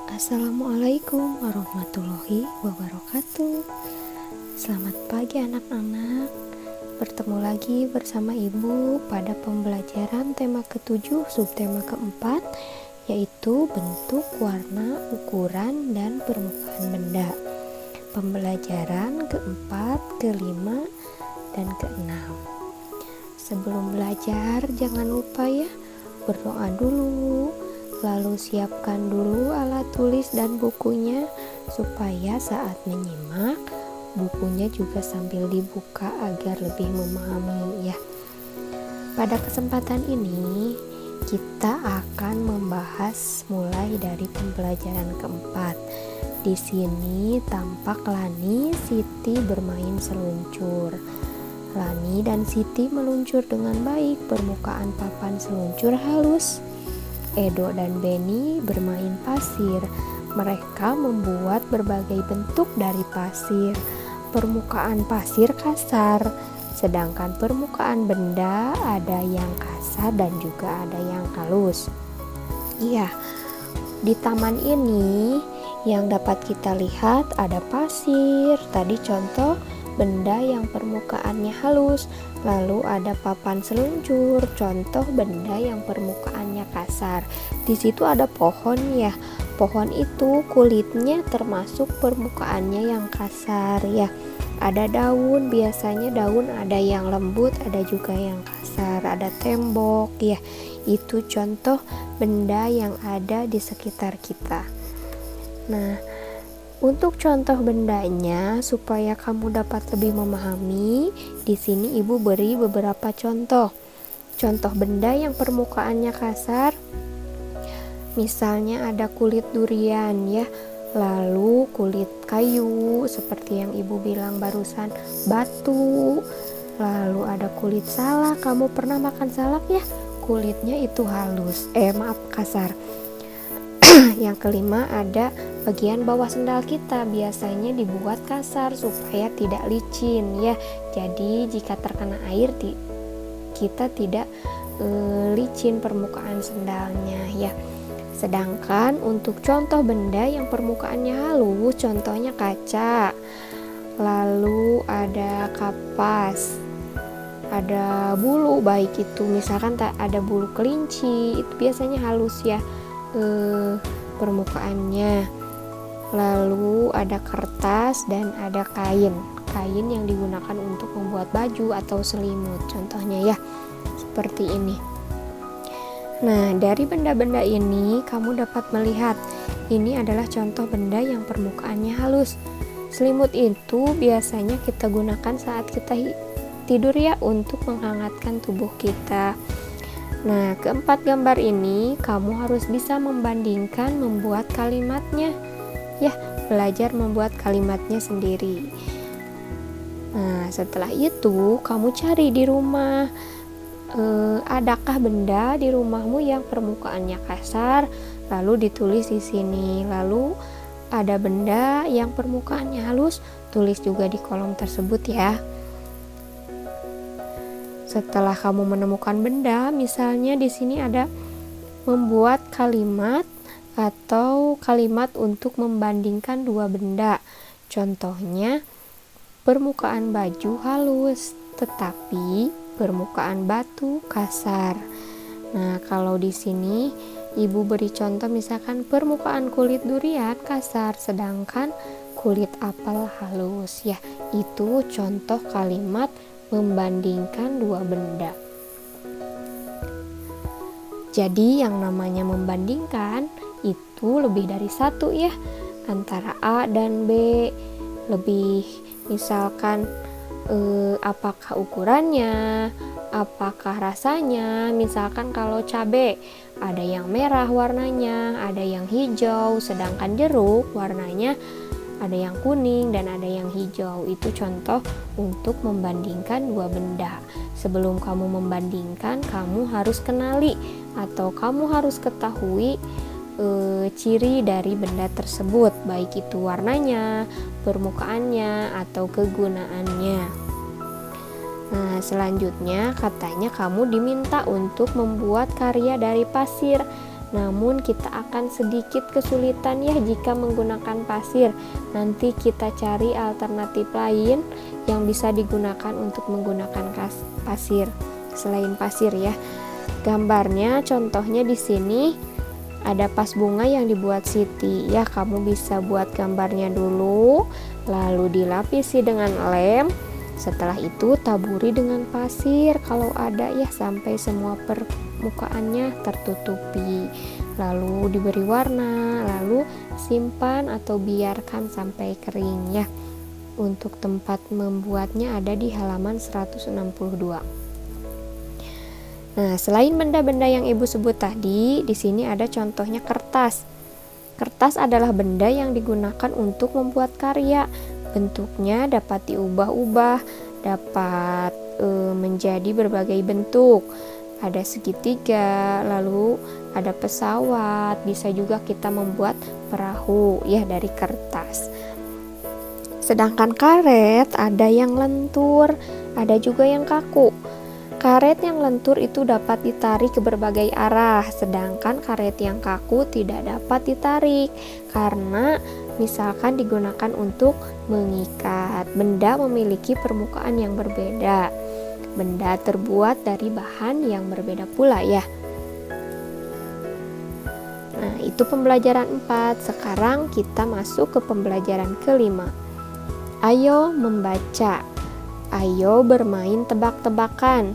Assalamualaikum warahmatullahi wabarakatuh. Selamat pagi anak-anak. Bertemu lagi bersama Ibu pada pembelajaran tema ke-7 subtema ke-4, yaitu bentuk, warna, ukuran, dan permukaan benda. Pembelajaran ke-4, ke-5, dan ke-6. Sebelum belajar jangan lupa ya, berdoa dulu. Lalu siapkan dulu alat tulis dan bukunya supaya saat menyimak bukunya juga sambil dibuka agar lebih memahami ya. Pada kesempatan ini kita akan membahas mulai dari pembelajaran keempat. Di sini tampak Lani, Siti bermain seluncur. Lani dan Siti meluncur dengan baik, permukaan papan seluncur halus. Edo dan Beni bermain pasir. Mereka membuat berbagai bentuk dari pasir. Permukaan pasir kasar, sedangkan permukaan benda ada yang kasar dan juga ada yang halus. Iya, di taman ini yang dapat kita lihat ada pasir. Tadi contoh benda yang permukaannya halus, lalu ada papan seluncur, contoh benda yang permukaannya kasar. Di situ ada pohon ya. Pohon itu kulitnya termasuk permukaannya yang kasar ya. Ada daun, biasanya daun ada yang lembut, ada juga yang kasar. Ada tembok ya. Itu contoh benda yang ada di sekitar kita. Nah, untuk contoh bendanya supaya kamu dapat lebih memahami, di sini Ibu beri beberapa contoh. Contoh benda yang permukaannya kasar, misalnya ada kulit durian ya, lalu kulit kayu seperti yang Ibu bilang barusan, batu, lalu ada kulit salak. Kamu pernah makan salak ya? Kulitnya itu halus, kasar. Yang kelima ada bagian bawah sendal kita, biasanya dibuat kasar supaya tidak licin ya. Jadi jika terkena air kita tidak licin permukaan sendalnya ya. Sedangkan untuk contoh benda yang permukaannya halus, contohnya kaca, lalu ada kapas, ada bulu, baik itu misalkan ada bulu kelinci, itu biasanya halus ya permukaannya. Lalu ada kertas dan ada kain yang digunakan untuk membuat baju atau selimut, contohnya ya seperti ini. Nah, dari benda-benda ini kamu dapat melihat ini adalah contoh benda yang permukaannya halus. Selimut itu biasanya kita gunakan saat kita tidur ya, untuk menghangatkan tubuh kita. Nah, keempat gambar ini kamu harus bisa membandingkan, membuat kalimatnya ya, belajar membuat kalimatnya sendiri. Nah, setelah itu kamu cari di rumah, adakah benda di rumahmu yang permukaannya kasar, lalu ditulis di sini. Lalu ada benda yang permukaannya halus, tulis juga di kolom tersebut ya. Setelah kamu menemukan benda, misalnya di sini ada membuat kalimat atau kalimat untuk membandingkan dua benda. Contohnya, permukaan baju halus, tetapi permukaan batu kasar. Nah, kalau di sini Ibu beri contoh misalkan permukaan kulit durian kasar, sedangkan kulit apel halus ya. Itu contoh kalimat membandingkan dua benda. Jadi yang namanya membandingkan itu lebih dari satu ya, antara A dan B. Lebih misalkan apakah ukurannya, apakah rasanya. Misalkan kalau cabai ada yang merah warnanya, ada yang hijau, sedangkan jeruk warnanya ada yang kuning dan ada yang hijau. Itu contoh untuk membandingkan dua benda. Sebelum kamu membandingkan, kamu harus kenali atau kamu harus ketahui ciri dari benda tersebut, baik itu warnanya, permukaannya, atau kegunaannya. Nah, selanjutnya katanya kamu diminta untuk membuat karya dari pasir. namun kita akan sedikit kesulitan ya jika menggunakan pasir. Nanti kita cari alternatif lain yang bisa digunakan untuk menggunakan pasir selain pasir ya. Gambarnya contohnya di sini ada vas bunga yang dibuat Siti ya. Kamu bisa buat gambarnya dulu, lalu dilapisi dengan lem. Setelah itu taburi dengan pasir kalau ada ya, sampai semua permukaannya tertutupi. Lalu diberi warna, lalu simpan atau biarkan sampai kering ya. Untuk tempat membuatnya ada di halaman 162. Nah, selain benda-benda yang Ibu sebut tadi, di sini ada contohnya kertas. Kertas adalah benda yang digunakan untuk membuat karya. Bentuknya dapat diubah-ubah, dapat menjadi berbagai bentuk. Ada segitiga, lalu ada pesawat, bisa juga kita membuat perahu ya dari kertas. Sedangkan karet ada yang lentur, ada juga yang kaku. Karet yang lentur itu dapat ditarik ke berbagai arah, sedangkan karet yang kaku tidak dapat ditarik karena misalkan digunakan untuk mengikat. Benda memiliki permukaan yang berbeda. Benda terbuat dari bahan yang berbeda pula ya. Nah, itu pembelajaran 4. Sekarang kita masuk ke pembelajaran kelima. Ayo membaca. Ayo bermain tebak-tebakan.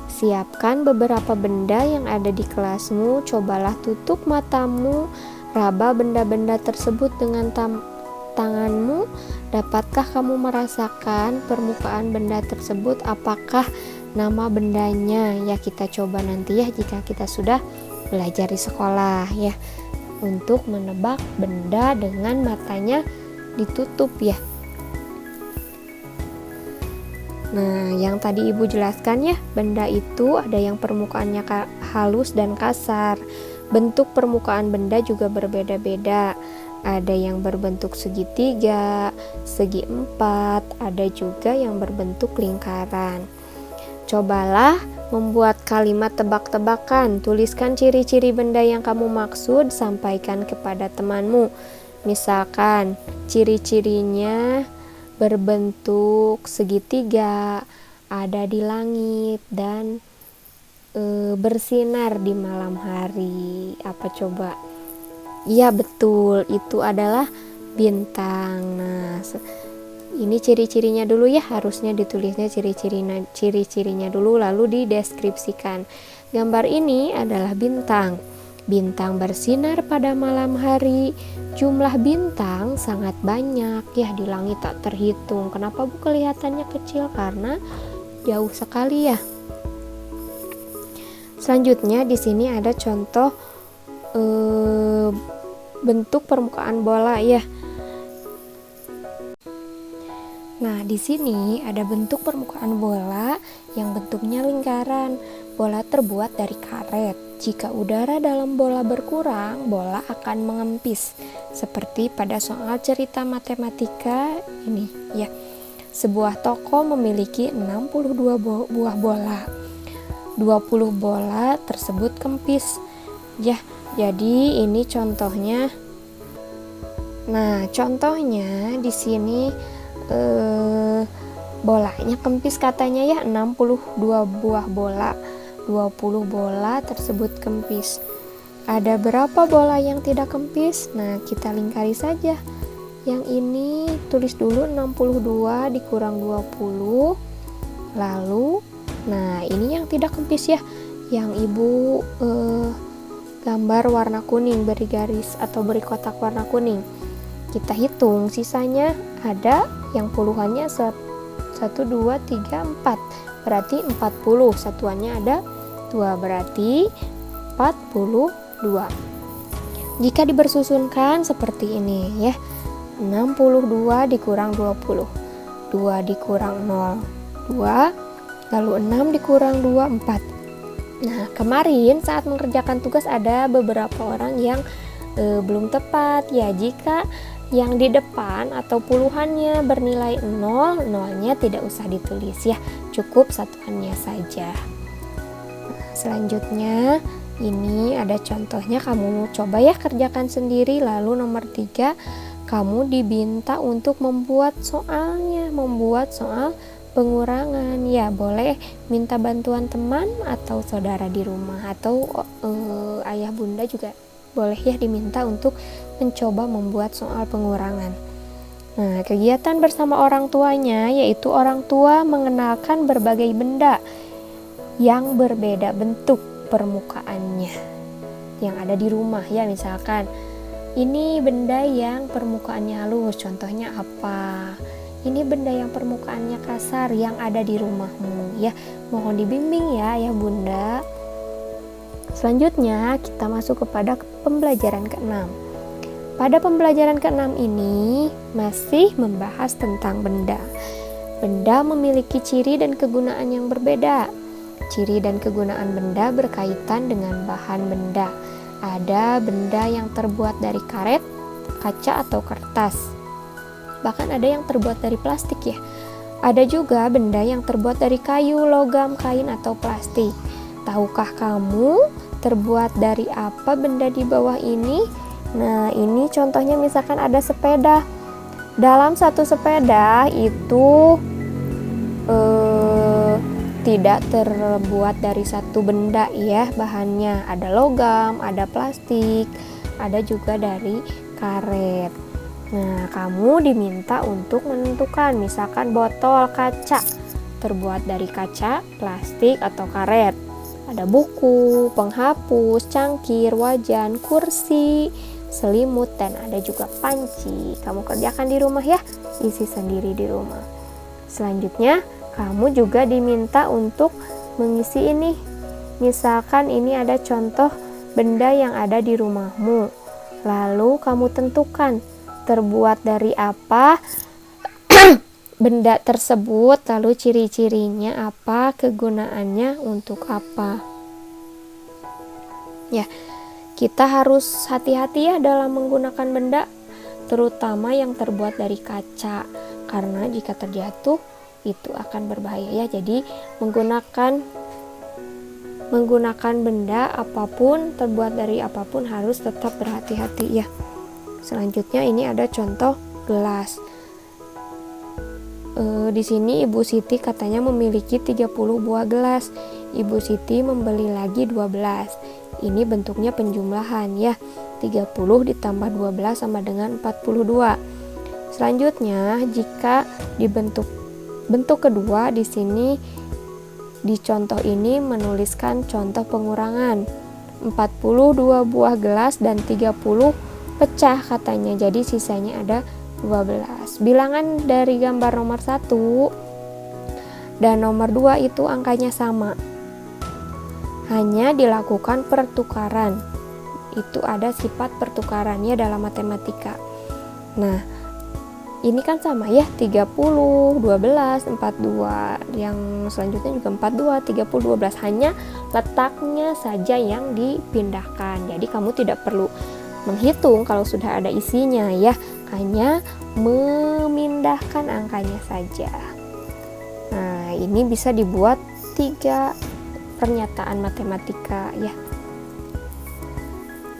Siapkan beberapa benda yang ada di kelasmu. Cobalah tutup matamu, raba benda-benda tersebut dengan tanganmu. Dapatkah kamu merasakan permukaan benda tersebut? Apakah nama bendanya? Ya, kita coba nanti ya jika kita sudah belajar di sekolah ya, untuk menebak benda dengan matanya ditutup ya. Nah, yang tadi Ibu jelaskan ya, benda itu ada yang permukaannya halus dan kasar. Bentuk permukaan benda juga berbeda-beda. Ada yang berbentuk segitiga, segi empat, ada juga yang berbentuk lingkaran. Cobalah membuat kalimat tebak-tebakan. Tuliskan ciri-ciri benda yang kamu maksud, sampaikan kepada temanmu. Misalkan, ciri-cirinya berbentuk segitiga, ada di langit, dan bersinar di malam hari. Apa coba? Iya betul, itu adalah bintang. Nah, ini ciri-cirinya dulu ya, harusnya ditulisnya ciri-cirinya dulu lalu dideskripsikan. Gambar ini adalah bintang. Bintang bersinar pada malam hari. Jumlah bintang sangat banyak ya, di langit tak terhitung. Kenapa Bu kelihatannya kecil? Karena jauh sekali ya. Selanjutnya di sini ada contoh bentuk permukaan bola ya. Nah, di sini ada bentuk permukaan bola yang bentuknya lingkaran. Bola terbuat dari karet. Jika udara dalam bola berkurang, bola akan mengempis. Seperti pada soal cerita matematika ini ya. Sebuah toko memiliki 62 buah bola. 20 bola tersebut kempis. Ya, jadi ini contohnya. Nah, contohnya di sini bolanya kempis katanya ya, 62 buah bola. 20 bola tersebut kempis. Ada berapa bola yang tidak kempis? Nah, kita lingkari saja. Yang ini tulis dulu 62 dikurang 20. Lalu, nah ini yang tidak kempis ya. Yang Ibu gambar warna kuning, beri garis atau beri kotak warna kuning. Kita hitung sisanya, ada yang puluhannya 1, 2, 3, 4. Berarti 40. Satuannya ada 2, berarti 42. Jika dibersusunkan seperti ini ya, 62 dikurang 20, 2 dikurang 0, 2, lalu 6 dikurang 2, 4. Nah, kemarin saat mengerjakan tugas ada beberapa orang yang belum tepat ya. Jika yang di depan atau puluhannya bernilai 0, nolnya tidak usah ditulis ya, cukup satuannya saja. Selanjutnya Ini ada contohnya, kamu coba ya kerjakan sendiri. Lalu nomor 3, kamu diminta untuk membuat soalnya, membuat soal pengurangan. Ya, boleh minta bantuan teman atau saudara di rumah, atau ayah bunda juga boleh ya diminta untuk mencoba membuat soal pengurangan. Nah, kegiatan bersama orang tuanya yaitu orang tua mengenalkan berbagai benda yang berbeda bentuk permukaannya yang ada di rumah ya. Misalkan ini benda yang permukaannya halus, contohnya apa? Ini benda yang permukaannya kasar yang ada di rumahmu ya. Mohon dibimbing ya bunda. Selanjutnya kita masuk kepada pembelajaran ke-6. Pada pembelajaran ke-6 ini masih membahas tentang benda. Benda memiliki ciri dan kegunaan yang berbeda. Ciri dan kegunaan benda berkaitan dengan bahan benda. Ada benda yang terbuat dari karet, kaca atau kertas. Bahkan ada yang terbuat dari plastik ya. Ada juga benda yang terbuat dari kayu, logam, kain atau plastik. Tahukah kamu terbuat dari apa benda di bawah ini? Nah, ini contohnya misalkan ada sepeda. Dalam satu sepeda itu tidak terbuat dari satu benda ya bahannya. Ada logam, ada plastik, ada juga dari karet. Nah, kamu diminta untuk menentukan, misalkan botol kaca terbuat dari kaca, plastik atau karet. Ada buku, penghapus, cangkir, wajan, kursi, selimut, dan ada juga panci. Kamu kerjakan di rumah ya, isi sendiri di rumah. Selanjutnya kamu juga diminta untuk mengisi ini. Misalkan ini ada contoh benda yang ada di rumahmu. Lalu kamu tentukan terbuat dari apa benda tersebut, lalu ciri-cirinya apa, kegunaannya untuk apa. Ya, kita harus hati-hati ya dalam menggunakan benda, terutama yang terbuat dari kaca, karena jika terjatuh itu akan berbahaya ya. Jadi menggunakan benda apapun, terbuat dari apapun, harus tetap berhati-hati ya. Selanjutnya ini ada contoh gelas. Di sini Ibu Siti katanya memiliki 30 buah gelas. Ibu Siti membeli lagi 12. Ini bentuknya penjumlahan ya. 30 ditambah 12 sama dengan 42. Selanjutnya jika dibentuk kedua, di sini di contoh ini menuliskan contoh pengurangan. 42 buah gelas dan 30 pecah katanya. Jadi sisanya ada 12. Bilangan dari gambar nomor 1 dan nomor 2 itu angkanya sama. Hanya dilakukan pertukaran. Itu ada sifat pertukarannya dalam matematika. Nah, ini kan sama ya, 30, 12, 42. Yang selanjutnya juga 42, 30, 12. Hanya letaknya saja yang dipindahkan. Jadi kamu tidak perlu menghitung kalau sudah ada isinya ya. Hanya memindahkan angkanya saja. Nah, ini bisa dibuat 3 pernyataan matematika ya.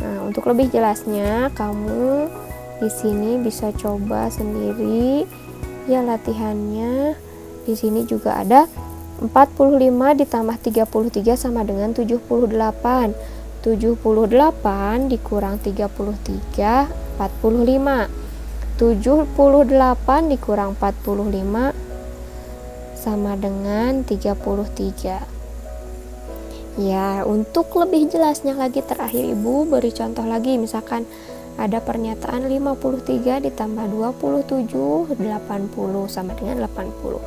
Nah, untuk lebih jelasnya kamu di sini bisa coba sendiri ya latihannya. Di sini juga ada 45 ditambah 33 sama dengan 78. 78 dikurang 33, 45. 78 dikurang 45 sama dengan 33. Ya, untuk lebih jelasnya lagi terakhir Ibu beri contoh lagi. Misalkan ada pernyataan 53 ditambah 27, 80 sama dengan 80.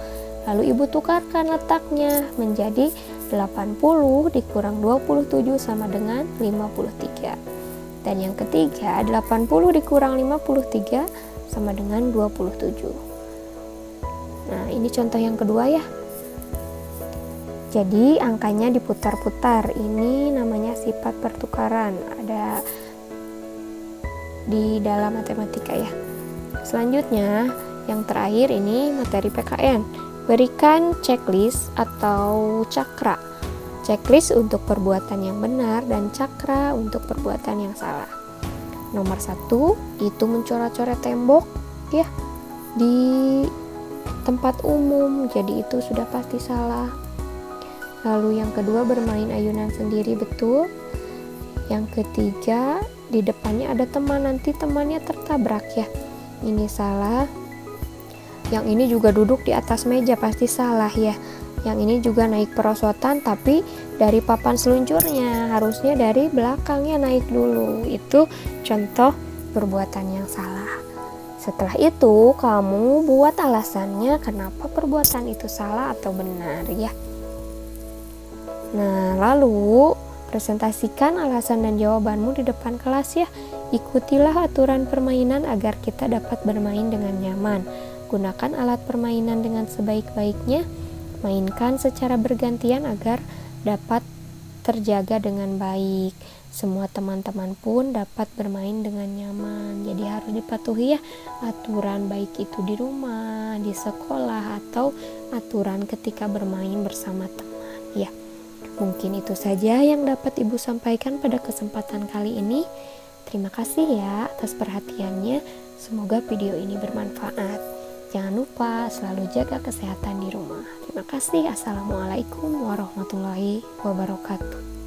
Lalu Ibu tukarkan letaknya menjadi 80 dikurang 27 sama dengan 53. Dan yang ketiga, 80 dikurang 53 sama dengan 27. Nah, ini contoh yang kedua ya. Jadi angkanya diputar-putar. Ini namanya sifat pertukaran. Ada di dalam matematika ya. Selanjutnya, yang terakhir ini materi PKN. Berikan checklist atau cakra. checklist untuk perbuatan yang benar dan cakra untuk perbuatan yang salah. Nomor 1 itu mencoret-coret tembok ya di tempat umum, jadi itu sudah pasti salah. Lalu yang kedua, bermain ayunan sendiri, betul. Yang ketiga, di depannya ada teman, nanti temannya tertabrak ya, ini salah. Yang ini juga duduk di atas meja, pasti salah ya. Yang ini juga naik perosotan tapi dari papan seluncurnya, harusnya dari belakangnya naik dulu. Itu contoh perbuatan yang salah. Setelah itu kamu buat alasannya kenapa perbuatan itu salah atau benar ya. Nah, lalu presentasikan alasan dan jawabanmu di depan kelas ya. Ikutilah aturan permainan agar kita dapat bermain dengan nyaman. Gunakan alat permainan dengan sebaik-baiknya. Mainkan secara bergantian agar dapat terjaga dengan baik. Semua teman-teman pun dapat bermain dengan nyaman. Jadi harus dipatuhi ya aturan, baik itu di rumah, di sekolah, atau aturan ketika bermain bersama teman ya. Mungkin itu saja yang dapat Ibu sampaikan pada kesempatan kali ini. Terima kasih ya atas perhatiannya. Semoga video ini bermanfaat. Jangan lupa selalu jaga kesehatan di rumah. Terima kasih. Assalamualaikum warahmatullahi wabarakatuh.